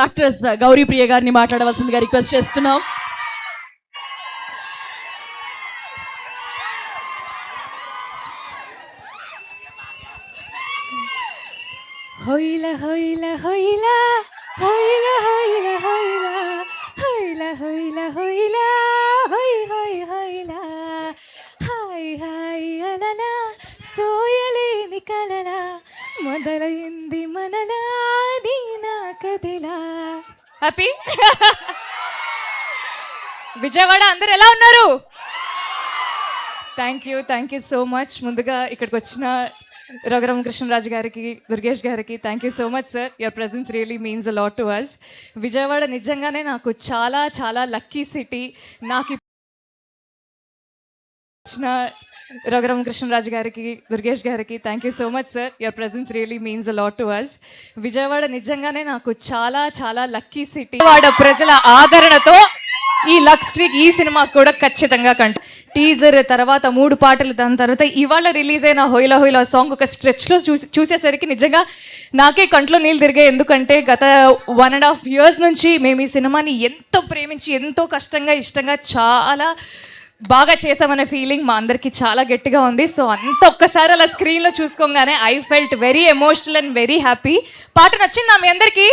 Beautiful actress Gauri ప్రియ గారిని మాట్లాడవలసిందిగా request చేస్తున్నాం. హొయిలా హొయిలా హొయిలా హొయిలా హొయిలా హొయిలా హొయిలా హొయిలా హొయిలా హొయ్ హొయ్ హొయిలా హాయ్ హాయ్ అలలా సోయలేని కలలా మొదలైంది మనలా దీనా కదిలా. హ్యాపీ విజయవాడ అందరు ఎలా ఉన్నారు? Thank you so much. ముందుగా ఇక్కడికి వచ్చిన రఘురామ కృష్ణరాజు గారికి, దుర్గేష్ గారికి thank you so much sir. Your presence really means a lot to us. Vijayawada నిజంగానే నాకు చాలా చాలా లక్కీ సిటీ. నాకు వచ్చిన రఘురామ కృష్ణరాజు గారికి, దుర్గేష్ గారికి thank you so much sir. Your presence really means a lot to us. Vijayawada నిజంగానే నాకు చాలా చాలా లక్కీ సిటీ. విజయవాడ ప్రజల ఆదరణతో ఈ లక్ స్ట్రీక్ ఈ సినిమా కూడా ఖచ్చితంగా టీజర్ తర్వాత 3 పాటలు, దాని తర్వాత ఇవాళ రిలీజ్ అయిన హొయిలా హొయిలా సాంగ్ ఒక స్ట్రెచ్లో చూసేసరికి నిజంగా నాకే కంట్లో నీళ్ళు తిరిగాయి. ఎందుకంటే గత 1.5 years నుంచి మేము ఈ సినిమాని ఎంతో ప్రేమించి, ఎంతో కష్టంగా, ఇష్టంగా, చాలా బాగా చేసామనే ఫీలింగ్ మా అందరికీ చాలా గట్టిగా ఉంది. సో అంత ఒక్కసారి అలా స్క్రీన్లో చూసుకోగానే I felt very emotional and very happy. పాట నచ్చిందా మీ అందరికీ?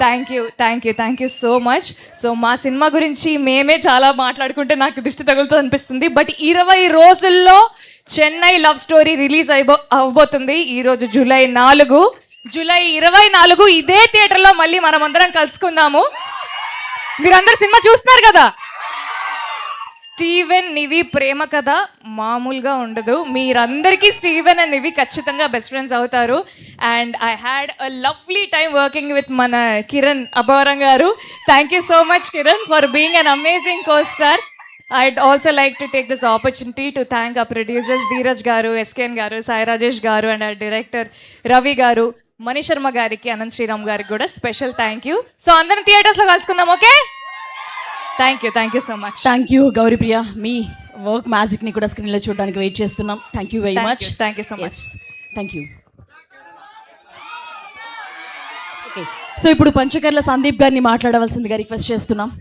Thank you so much. So మా సినిమా గురించి మేమే చాలా మాట్లాడుకుంటే నాకు దిష్టి తగులుతుంది అనిపిస్తుంది. బట్ 20 రోజుల్లో చెన్నై లవ్ స్టోరీ రిలీజ్ అవబోతుంది. ఈరోజు జూలై 24 ఇదే థియేటర్లో మళ్ళీ మనం అందరం కలుసుకుందాము. మీరందరూ సినిమా చూస్తున్నారు కదా. స్టీవెన్ నివి ప్రేమ కథ మామూలుగా ఉండదు. మీరందరికీ స్టీవెన్ అండ్ నివి ఖచ్చితంగా బెస్ట్ ఫ్రెండ్స్ అవుతారు. And I had a lovely time working with మన కిరణ్ అబ్బవరం గారు. Thank you so much Kiran for being an amazing co star. I'd also like to take this opportunity to thank our producers Dheeraj garu, SKN garu, Sai Rajesh garu and our director Ravi garu, Mani Sharma gariki, Anand Sriram gariki kuda special thank you. So andaram theaters lo kalusukundam, okay? Thank you so much. Thank you Gauri Priya. మీ work మ్యాజిక్ని కూడా స్క్రీన్లో చూడడానికి wait చేస్తున్నాం. Thank you very much. Thank you so much. Thank you. Okay, so ఇప్పుడు పంచకర్ల సందీప్ గారిని మాట్లాడవలసిందిగా request చేస్తున్నాం.